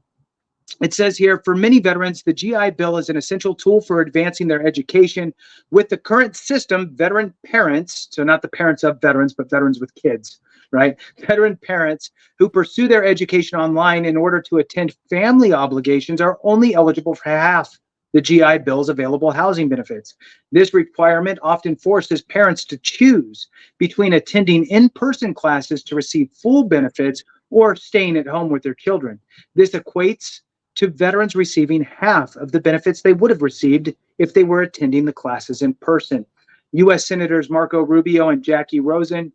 it says here, for many veterans, the GI Bill is an essential tool for advancing their education. With the current system, veteran parents, so not the parents of veterans, but veterans with kids, right? Veteran parents who pursue their education online in order to attend family obligations are only eligible for half the GI Bill's available housing benefits. This requirement often forces parents to choose between attending in-person classes to receive full benefits or staying at home with their children. This equates to veterans receiving half of the benefits they would have received if they were attending the classes in person. U.S. Senators Marco Rubio and Jackie Rosen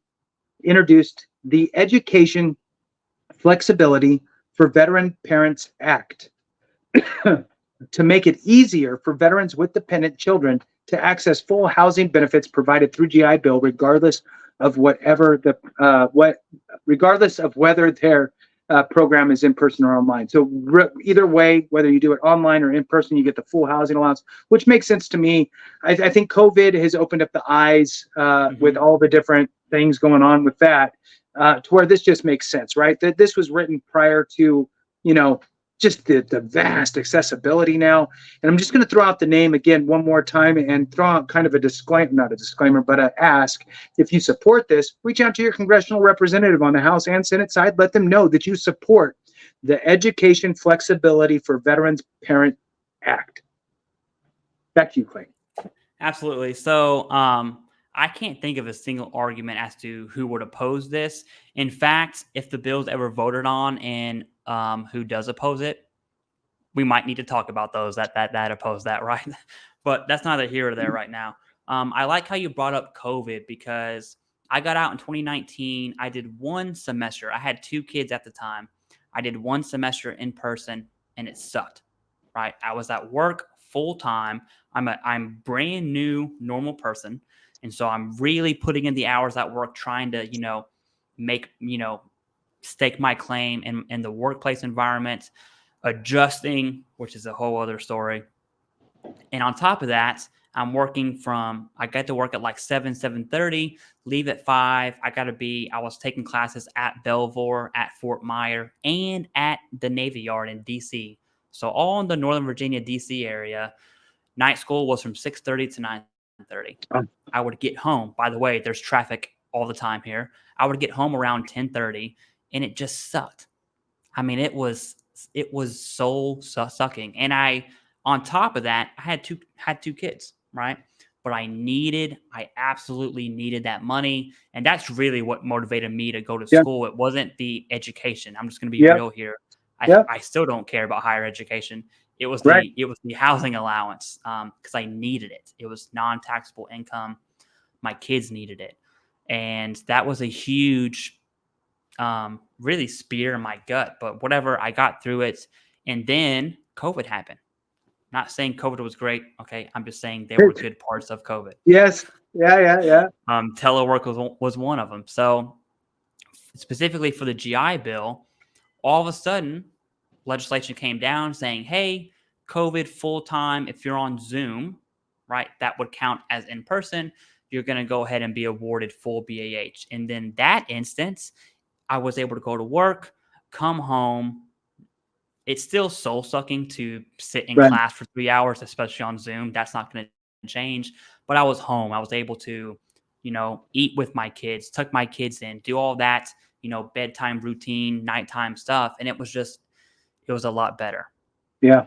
introduced the Education Flexibility for Veteran Parents Act to make it easier for veterans with dependent children to access full housing benefits provided through GI Bill, regardless of whether their program is in person or online. So either way, whether you do it online or in person, you get the full housing allowance, which makes sense to me. I think COVID has opened up the eyes with all the different things going on with that, to where this just makes sense, right? That this was written prior to, just the vast accessibility now. And I'm just going to throw out the name again one more time and throw out kind of a disclaimer, not a disclaimer, but a ask. If you support this, reach out to your congressional representative on the House and Senate side. Let them know that you support the Education Flexibility for Veterans Parent Act. Back to you, Clay. Absolutely. So I can't think of a single argument as to who would oppose this. In fact, if the bill's ever voted on and who does oppose it, we might need to talk about those that oppose that, right? But that's neither here or there right now. I like how you brought up COVID, because I got out in 2019. I did one semester. I had 2 kids at the time. I did one semester in person, and it sucked, right? I was at work full time. I'm brand new normal person. And so I'm really putting in the hours at work, trying to, make, stake my claim in the workplace environment, adjusting, which is a whole other story. And on top of that, I got to work at like 7:30, leave at 5. I was taking classes at Belvoir, at Fort Myer, and at the Navy Yard in DC. So all in the Northern Virginia, DC area. Night school was from 6:30 to 9:30. I would get home. By the way, there's traffic all the time here. I would get home around 10:30, and it just sucked. I mean, it was soul sucking. And on top of that, I had two kids, right? But I absolutely needed that money. And that's really what motivated me to go to school. It wasn't the education. I'm just going to be real here. I still don't care about higher education. It was the housing allowance, because I needed it. It was non-taxable income. My kids needed it. And that was a huge, really spear in my gut, but whatever, I got through it. And then COVID happened. Not saying COVID was great. Okay. I'm just saying there were good parts of COVID. Yes. Yeah. Telework was one of them. So specifically for the GI Bill, all of a sudden legislation came down saying, hey, COVID full-time, if you're on Zoom, right, that would count as in person. You're going to go ahead and be awarded full BAH. And then that instance, I was able to go to work, come home. It's still soul sucking to sit in class for 3 hours, especially on Zoom. That's not going to change. But I was home. I was able to, eat with my kids, tuck my kids in, do all that, bedtime routine, nighttime stuff. And it was a lot better. Yeah.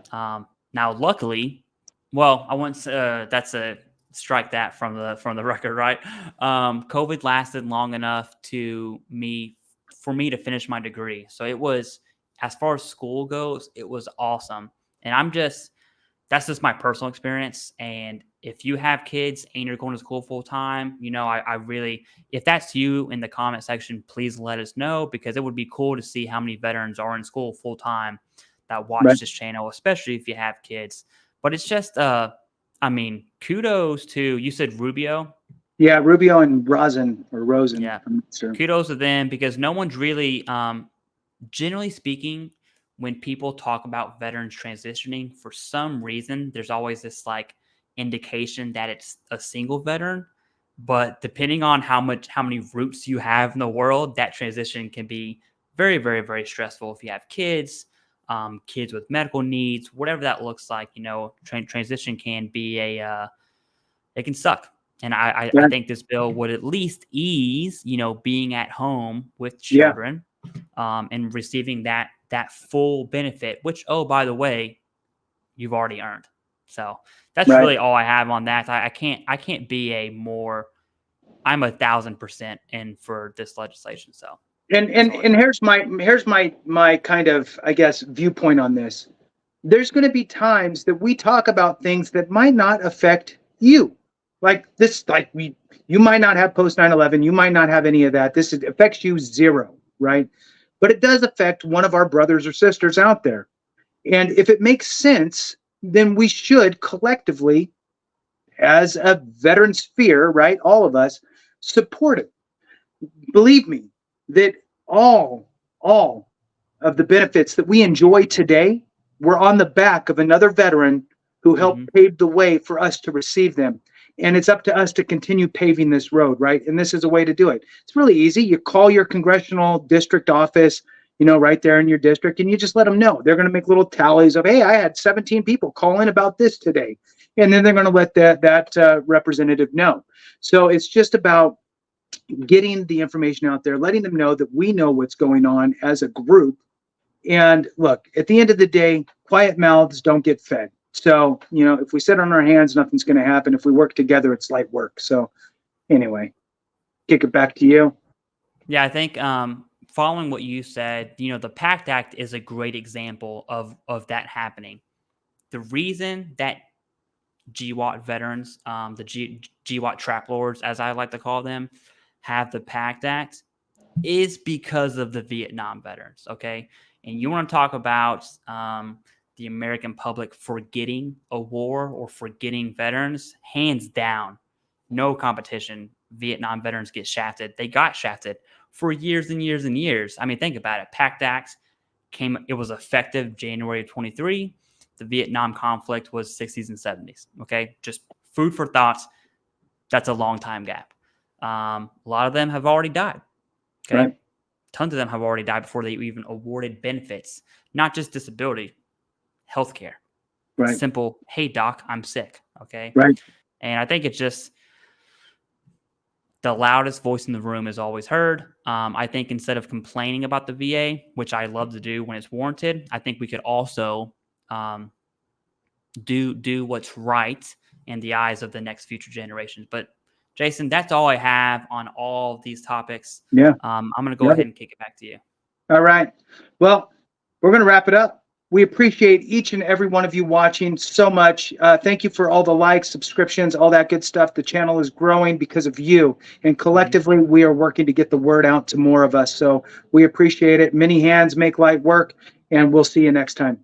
Now, luckily, well, I want to, strike that from the record, right? COVID lasted long enough for me to finish my degree. So it was, as far as school goes, it was awesome. And that's just my personal experience. And if you have kids and you're going to school full time, I really, if that's you in the comment section, please let us know, because it would be cool to see how many veterans are in school full time that watch Right. this channel, especially if you have kids. But it's just, kudos to, you said Rubio. Yeah, Rubio and Rosen or Rosen. Yeah. I'm not sure. Kudos to them, because no one's really, generally speaking, when people talk about veterans transitioning, for some reason, there's always this like indication that it's a single veteran. But depending on how many roots you have in the world, that transition can be very, very, very stressful. If you have kids, kids with medical needs, whatever that looks like, transition can be it can suck. And I think this bill would at least ease, being at home with children, and receiving that full benefit, which, oh, by the way, you've already earned. So that's really all I have on that. I can't be I'm 1,000% in for this legislation. So And here's my kind of, I guess, viewpoint on this. There's going to be times that we talk about things that might not affect you. Like this, you might not have post 9/11, you might not have any of that. This affects you zero, right? But it does affect one of our brothers or sisters out there. And if it makes sense, then we should collectively, as a veteran sphere, right, all of us, support it. Believe me, that all of the benefits that we enjoy today were on the back of another veteran who helped pave the way for us to receive them. And it's up to us to continue paving this road, right? And this is a way to do it. It's really easy. You call your congressional district office, right there in your district, and you just let them know. They're going to make little tallies of, hey, I had 17 people call in about this today. And then they're going to let that representative know. So it's just about getting the information out there, letting them know that we know what's going on as a group. And look, at the end of the day, quiet mouths don't get fed. So, if we sit on our hands, nothing's going to happen. If we work together, it's light work. So anyway, kick it back to you. Yeah, I think following what you said, the PACT Act is a great example of that happening. The reason that GWAT veterans, the GWAT trap lords, as I like to call them, have the PACT Act is because of the Vietnam veterans, okay? And you want to talk about the American public forgetting a war or forgetting veterans, hands down, no competition. Vietnam veterans get shafted. They got shafted for years and years and years. I mean, think about it. PACT Act it was effective January of 23. The Vietnam conflict was 60s and 70s, okay? Just food for thought. That's a long time gap. A lot of them have already died. Okay. Right. Tons of them have already died before they even awarded benefits, not just disability, healthcare. Right. Simple, hey, doc, I'm sick. Okay. Right. And I think it's just the loudest voice in the room is always heard. I think instead of complaining about the VA, which I love to do when it's warranted, I think we could also do what's right in the eyes of the next future generations. But Jason, that's all I have on all of these topics. Yeah. I'm going to go ahead and kick it back to you. All right. Well, we're going to wrap it up. We appreciate each and every one of you watching so much. Thank you for all the likes, subscriptions, all that good stuff. The channel is growing because of you. And collectively, we are working to get the word out to more of us. So we appreciate it. Many hands make light work. And we'll see you next time.